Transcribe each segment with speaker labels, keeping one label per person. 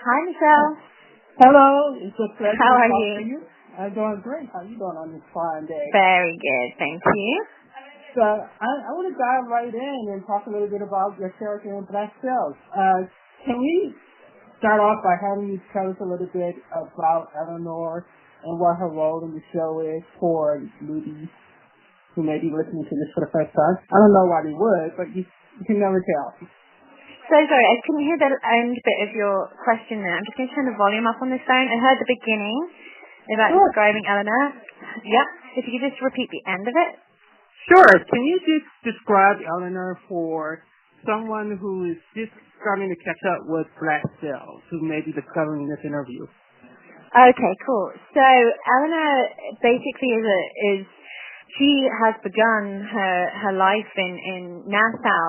Speaker 1: Hi, Michelle.
Speaker 2: Hello, it's a pleasure
Speaker 1: How
Speaker 2: to
Speaker 1: are
Speaker 2: talk
Speaker 1: you?
Speaker 2: to you. I'm doing great. How are you doing on this fine day?
Speaker 1: Very good, thank you.
Speaker 2: So I want to dive right in and talk a little bit about your character in Black Sails. Can we start off by having you tell us a little bit about Eleanor and what her role in the show is for newbies who may be listening to this for the first time? I don't know why they would, but you can never tell.
Speaker 1: So sorry, I couldn't hear the end bit of your question there. I'm just going to turn the volume up on this phone. I heard the beginning about describing Eleanor. Yep. If you could just repeat the end of it.
Speaker 2: Sure. Can you just describe Eleanor for someone who is just starting to catch up with Black Sails, who may be discovering this interview?
Speaker 1: Okay, cool. So Eleanor basically she has begun her life in Nassau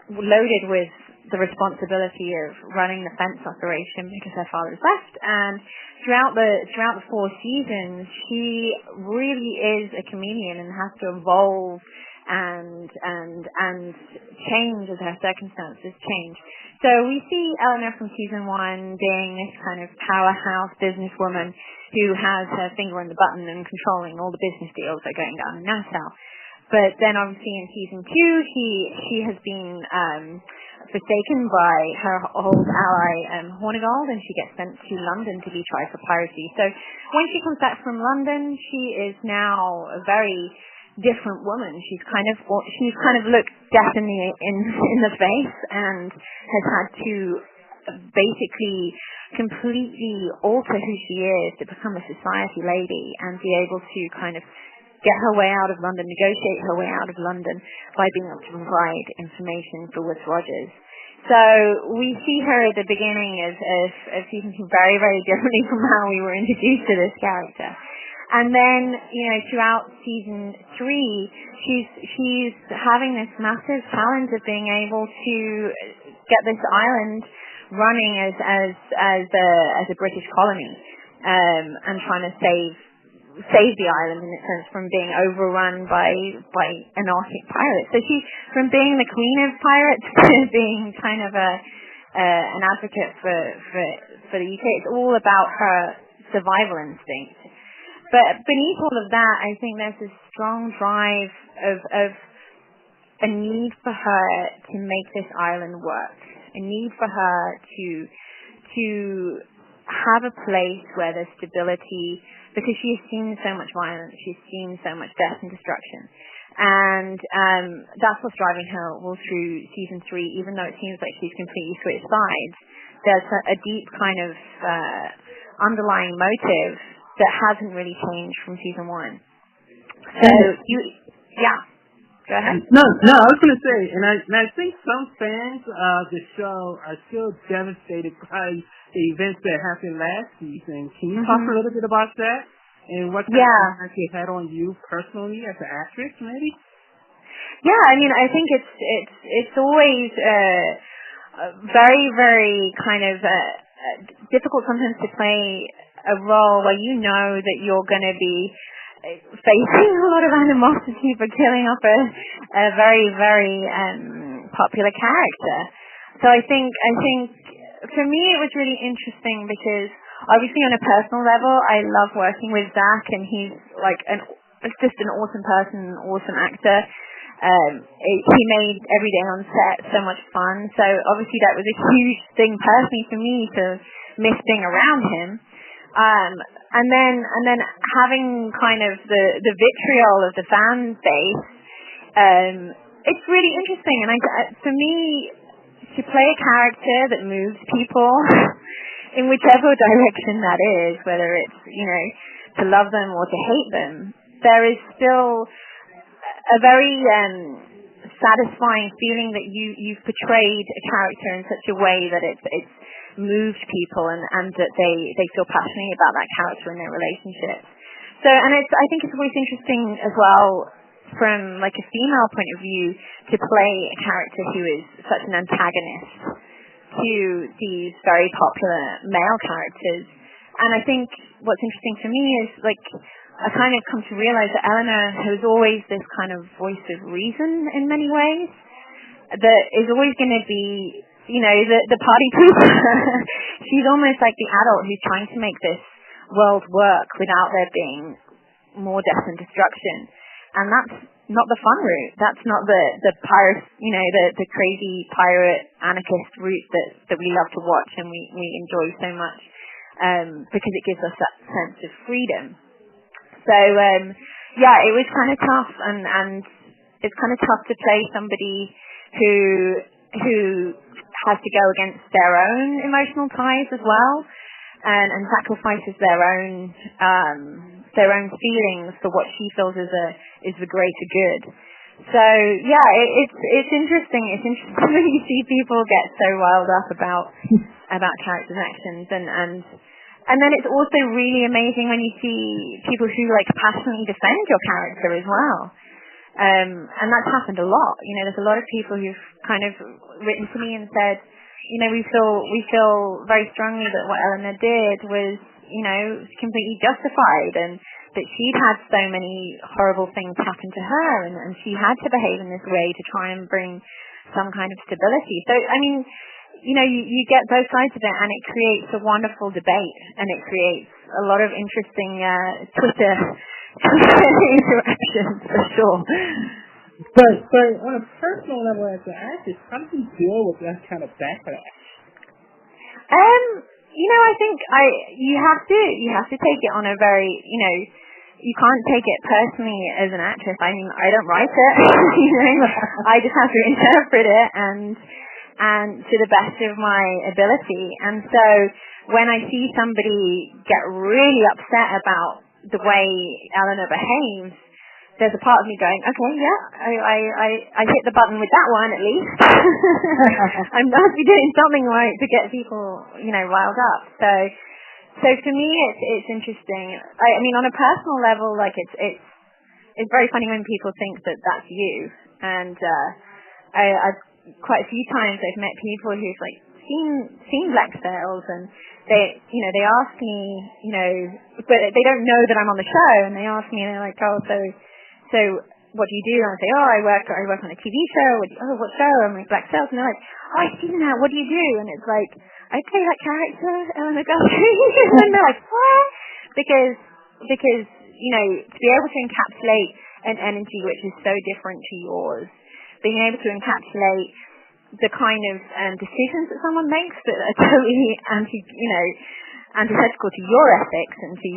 Speaker 1: loaded with the responsibility of running the fence operation because her father has left, and throughout the 4 seasons she really is a chameleon and has to evolve and change as her circumstances change. So we see Eleanor from season 1 being this kind of powerhouse businesswoman who has her finger on the button and controlling all the business deals that are going down in Nassau. But then obviously in season 2 she has been forsaken by her old ally Hornigold, and she gets sent to London to be tried for piracy. So when she comes back from London, she is now a very different woman. She's kind of looked death in the face and has had to basically completely alter who she is to become a society lady and be able to kind of get her way out of London, negotiate her way out of London by being able to provide information for Woods Rogers. So we see her at the beginning as season 2 very, very differently from how we were introduced to this character. And then, throughout season 3, she's having this massive challenge of being able to get this island running as a British colony, and trying to save the island in a sense from being overrun by anarchic pirates. So she's from being the queen of pirates to being kind of an advocate for the UK. It's all about her survival instinct. But beneath all of that, I think there's this strong drive of a need for her to make this island work, a need for her to have a place where there's stability, because she has seen so much violence, she's seen so much death and destruction. And that's what's driving her all through season 3, even though it seems like she's completely switched sides. There's a deep kind of underlying motive that hasn't really changed from season 1. So, go ahead.
Speaker 2: No, I was going to say, and I think some fans of the show are still devastated by the events that happened last season. Can you talk a little bit about that? And what kind of impact it had on you personally as an actress, maybe?
Speaker 1: Yeah, I mean, I think it's always very, very kind of difficult sometimes to play a role where you know that you're going to be facing a lot of animosity for killing off a very, very popular character. So I think for me it was really interesting because obviously on a personal level I love working with Zach, and he's like just an awesome person, an awesome actor. He made every day on set so much fun. So obviously that was a huge thing personally for me to miss being around him. And then having kind of the vitriol of the fan base, it's really interesting. And for me, to play a character that moves people in whichever direction that is, whether it's to love them or to hate them, there is still a very satisfying feeling that you've portrayed a character in such a way that it's moved people and that they feel passionately about that character and their relationships. So, and I think it's always interesting as well from like a female point of view to play a character who is such an antagonist to these very popular male characters. And I think what's interesting for me is like I kind of come to realize that Eleanor has always this kind of voice of reason in many ways that is always going to be, the party pooper. she's almost like the adult who's trying to make this world work without there being more death and destruction. And that's not the fun route. That's not the pirate, the crazy pirate anarchist route that we love to watch and we enjoy so much, because it gives us that sense of freedom. So it was kind of tough, and it's kind of tough to play somebody who has to go against their own emotional ties as well, and sacrifices their own feelings for what she feels is the greater good. So it's interesting. It's interesting when you see people get so riled up about characters' actions, and then it's also really amazing when you see people who like passionately defend your character as well. And that's happened a lot. There's a lot of people who've kind of written to me and said, we feel very strongly that what Eleanor did was, completely justified, and that she'd had so many horrible things happen to her, and she had to behave in this way to try and bring some kind of stability. So, I mean, you get both sides of it, and it creates a wonderful debate, and it creates a lot of interesting Twitter interactions for sure.
Speaker 2: But on a personal level, as an artist, how do you deal with that kind of backlash?
Speaker 1: I think you have to take it on a very, you can't take it personally as an actress. I mean, I don't write it, I just have to interpret it and to the best of my ability. And so when I see somebody get really upset about the way Eleanor behaves, there's a part of me going, okay, yeah, I hit the button with that one at least. I must be doing something right to get people, riled up. So for me, it's interesting. I mean, on a personal level, like it's very funny when people think that that's you. And I've quite a few times I've met people who've like seen Black Sails, and they ask me, but they don't know that I'm on the show, and they ask me, and they're like, oh, so what do you do? And I say, oh, I work on a TV show. What show? I'm like, Black Sails. And they're like, oh, I've seen that. What do you do? And it's like, I play that character, Eleanor Guthrie. And they're like, what? Because to be able to encapsulate an energy which is so different to yours, being able to encapsulate the kind of decisions that someone makes that are totally antithetical to your ethics and to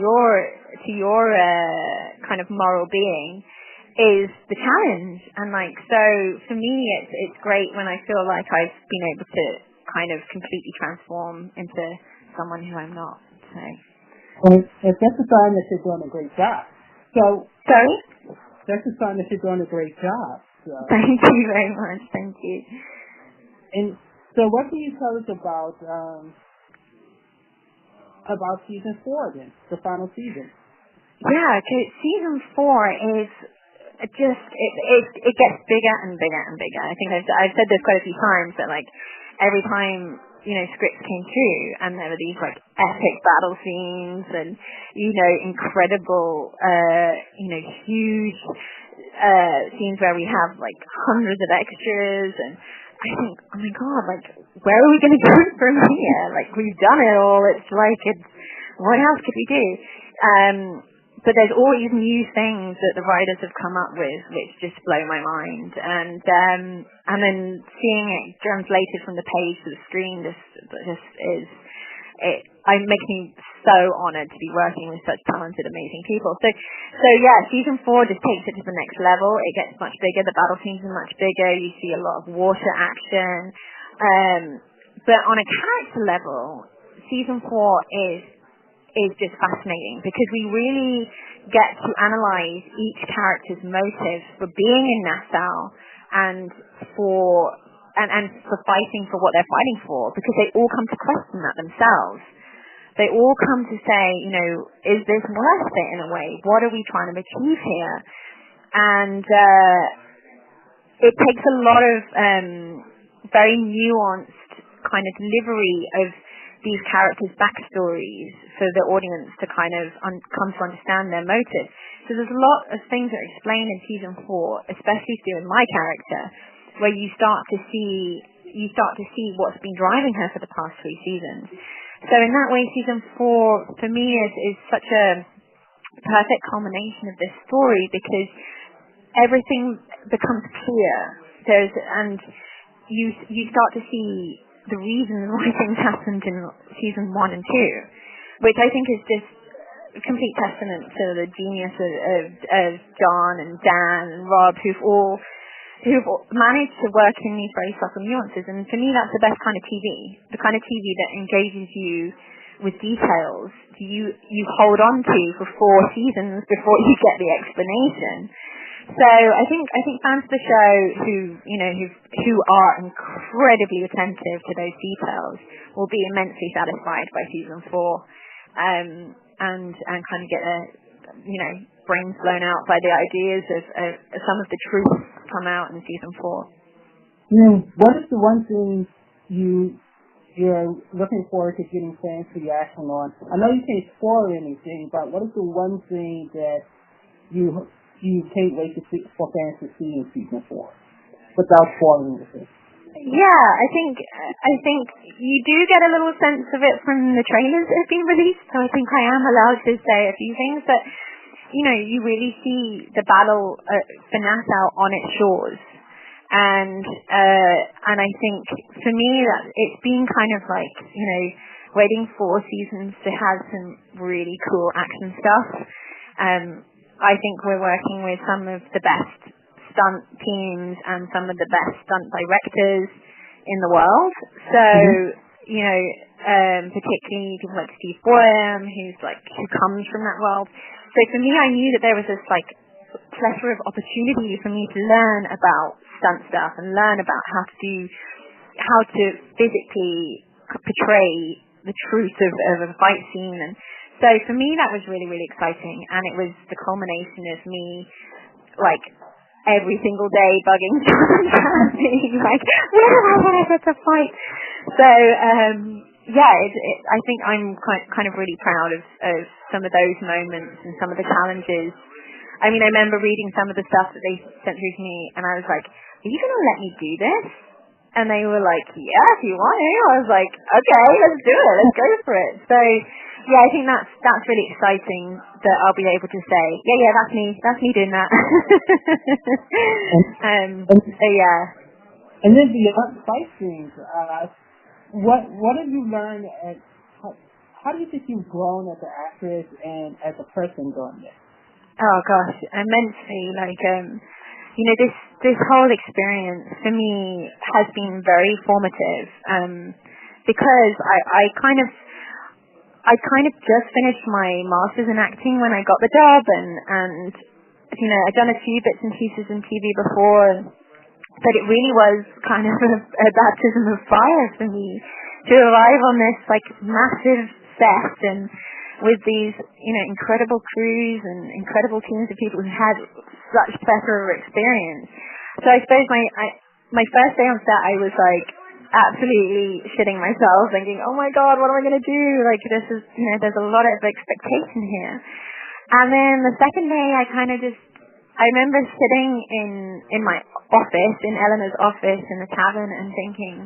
Speaker 1: your kind of moral being is the challenge. And like, so for me, it's great when I feel like I've been able to kind of completely transform into someone who I'm not. So.
Speaker 2: Well, that's a sign that you're doing a great job.
Speaker 1: Sorry?
Speaker 2: That's a sign that you're doing a great job. So.
Speaker 1: Thank you very much. Thank you.
Speaker 2: And so what can you tell us about season 4 then, the final season?
Speaker 1: Yeah, okay, season 4 is just, it gets bigger and bigger and bigger. I think I've said this quite a few times, that like every time, scripts came through and there were these like epic battle scenes and, incredible, huge scenes where we have like hundreds of extras, and I think, oh my God, like, where are we going to go from here? Like, we've done it all. It's like, what else could we do? But there's always new things that the writers have come up with, which just blow my mind. And then seeing it translated from the page to the screen just makes me so honored to be working with such talented, amazing people. So yeah, season 4 just takes it to the next level. It gets much bigger. The battle scenes are much bigger. You see a lot of water action. But on a character level, season 4 is just fascinating, because we really get to analyze each character's motives for being in Nassau and for fighting for what they're fighting for, because they all come to question that themselves. They all come to say, is this worth it in a way? What are we trying to achieve here? And it takes a lot of very nuanced kind of delivery of these characters' backstories for the audience to kind of come to understand their motives. So there's a lot of things that are explained in season 4, especially through my character, where you start to see what's been driving her for the past 3 seasons. So in that way, season 4 for me is such a perfect culmination of this story, because everything becomes clear. And you start to see the reasons why things happened in season 1 and 2, which I think is just a complete testament to the genius of John and Dan and Rob, who've managed to work in these very subtle nuances. And for me, that's the best kind of TV, the kind of TV that engages you with details you hold on to for 4 seasons before you get the explanation. So I think fans of the show who are incredibly attentive to those details will be immensely satisfied by season 4, and kind of get their brains blown out by the ideas of some of the truth come out in season 4.
Speaker 2: What is the one thing you're looking forward to getting fans' reaction on? I know you can't spoil anything, but what is the one thing that you can't wait for fans to see in season 4 without spoiling anything?
Speaker 1: Yeah, I think you do get a little sense of it from the trailers that have been released, so I think I am allowed to say a few things, but you really see the battle for Nassau on its shores. And I think for me that it's been kind of like, waiting 4 seasons to have some really cool action stuff. I think we're working with some of the best stunt teams and some of the best stunt directors in the world. So, particularly people like Steve Boyum, who comes from that world. So for me, I knew that there was this plethora of opportunity for me to learn about stunt stuff and learn about how to physically portray the truth of a fight scene. And so for me, that was really, really exciting, and it was the culmination of me every single day bugging John, being like, where am I when I get to fight? So I think I'm kind of really proud of some of those moments and some of the challenges. I mean, I remember reading some of the stuff that they sent through to me, and I was like, are you going to let me do this? And they were like, yeah, if you want to. I was like, okay, let's do it. Let's go for it. So, yeah, I think that's really exciting that I'll be able to say, yeah, that's me. That's me doing that. So, yeah.
Speaker 2: And then the fight scenes, what have you learned? How do you think you've grown as an actress and as a person doing this?
Speaker 1: Oh gosh, immensely. This whole experience for me has been very formative, because I kind of just finished my master's in acting when I got the job, and I'd done a few bits and pieces in TV before, but it really was kind of a baptism of fire for me to arrive on this massive set and with these incredible crews and incredible teams of people who had such plethora of experience. So I suppose my first day on set, I was absolutely shitting myself, thinking, oh my god, what am I going to do? This is, there's a lot of expectation here. And then the second day, I remember sitting in my office, in Eleanor's office in the tavern, and thinking,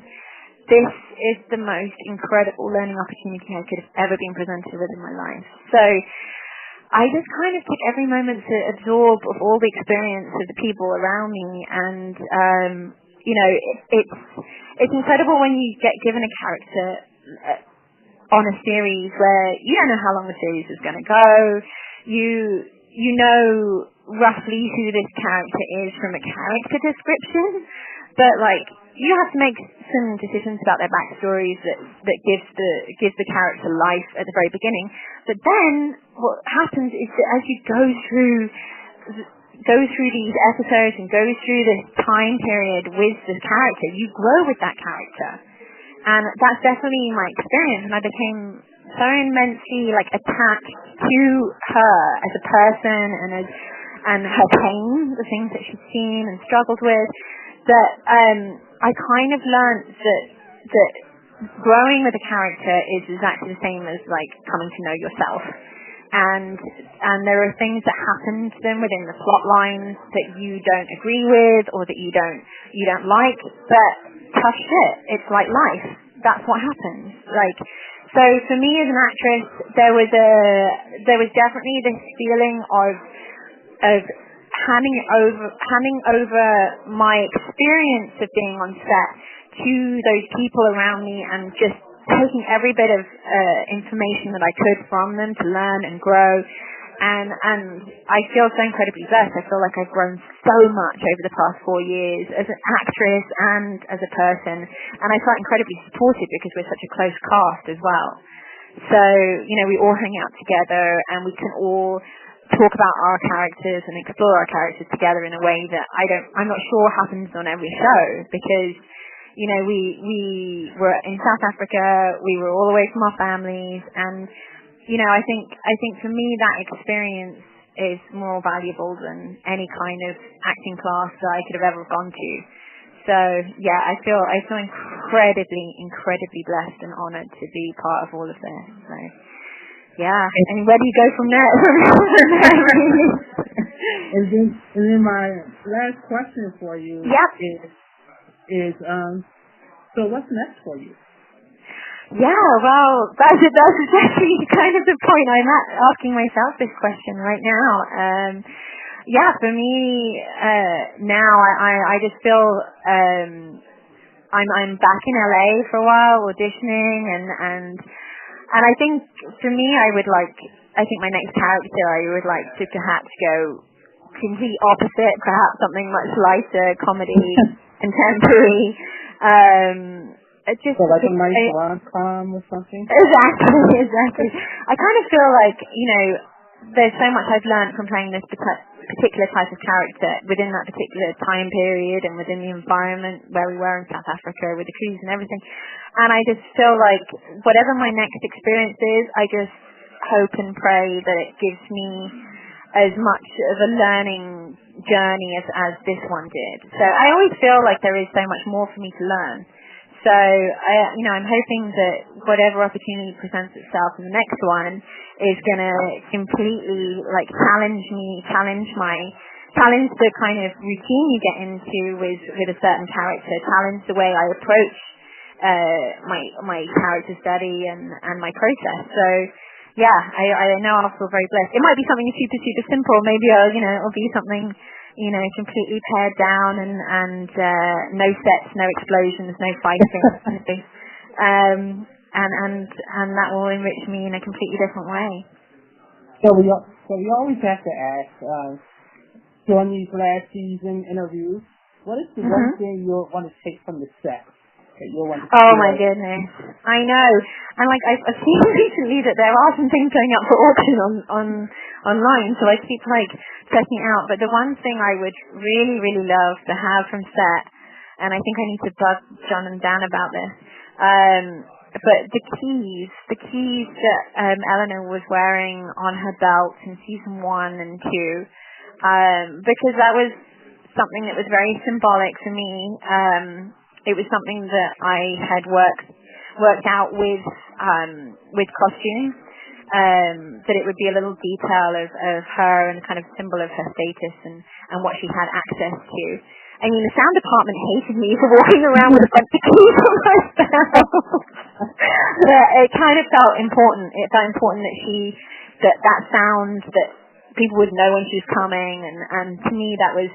Speaker 1: this is the most incredible learning opportunity I could have ever been presented with in my life. So I just kind of took every moment to absorb of all the experience of the people around me, and it's incredible when you get given a character on a series where you don't know how long the series is going to go. You know roughly who this character is from a character description, but you have to make some decisions about their backstories that gives the character life at the very beginning. But then what happens is that as you go through these episodes and go through this time period with this character, you grow with that character. And that's definitely my experience, and I became so immensely attached to her as a person and her pain, the things that she's seen and struggled with, that I kind of learned that growing with a character is exactly the same as coming to know yourself. And there are things that happen to them within the plot lines that you don't agree with or that you don't like, but tough shit. It's like life. That's what happens. So for me as an actress, there was definitely this feeling of handing over my experience of being on set to those people around me and just taking every bit of information that I could from them to learn and grow. And I feel so incredibly blessed. I feel like I've grown so much over the past 4 years as an actress and as a person. And I felt incredibly supported because we're such a close cast as well. So, we all hang out together and we can all talk about our characters and explore our characters together in a way that I'm not sure happens on every show because, we were in South Africa, we were all away from our families, and I think for me that experience is more valuable than any kind of acting class that I could have ever gone to. So yeah, I feel incredibly blessed and honoured to be part of all of this. So yeah, and where do you go from there?
Speaker 2: And then my last question for you is so what's next for you?
Speaker 1: Yeah, well, that's exactly kind of the point I'm at, asking myself this question right now. For me, now I just feel I'm back in LA for a while auditioning and I think for me I think my next character I would like to perhaps go complete opposite, perhaps something much lighter, comedy, contemporary.
Speaker 2: So like a nice rom-com or something?
Speaker 1: Exactly. I kind of feel like, there's so much I've learned from playing this particular type of character within that particular time period and within the environment where we were in South Africa with the cruise and everything. And I just feel like whatever my next experience is, I just hope and pray that it gives me as much of a learning journey as this one did. So I always feel like there is so much more for me to learn. So I'm hoping that whatever opportunity presents itself in the next one is going to completely challenge the kind of routine you get into with a certain character, challenge the way I approach my character study and my process. So yeah, I know I'll feel very blessed. It might be something super simple. Maybe it'll be something completely pared down and no sets, no explosions, no fighting. And that will enrich me in a completely different way.
Speaker 2: So we always have to ask, during these last season interviews, what is the one thing you'll want to take from the set?
Speaker 1: Oh my goodness, I know. And I've seen recently that there are some things going up for auction online, so I keep checking it out. But the one thing I would really love to have from set, and I think I need to bug John and Dan about this, but the keys that Eleanor was wearing on her belt in season 1 and 2, because that was something that was very symbolic for me. It was something that I had worked out with costume, that it would be a little detail of her and kind of symbol of her status and what she had access to. I mean, the sound department hated me for walking around with a bunch of keys on my belt. But it kind of felt important. It felt important that sound that people would know when she was coming, and to me that was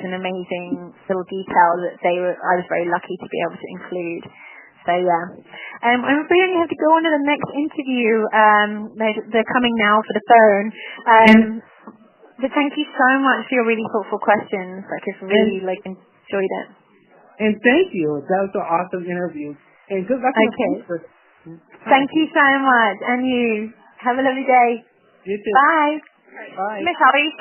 Speaker 1: an amazing little detail that I was very lucky to be able to include. So yeah, I'm afraid I have to go on to the next interview. They're coming now for the phone. But thank you so much for your really thoughtful questions. I've really enjoyed it.
Speaker 2: And thank you. That was an awesome interview. And good luck.
Speaker 1: Okay. Thank you so much, and you have a lovely day.
Speaker 2: You too.
Speaker 1: Bye.
Speaker 2: Bye.
Speaker 1: Miss, how are you?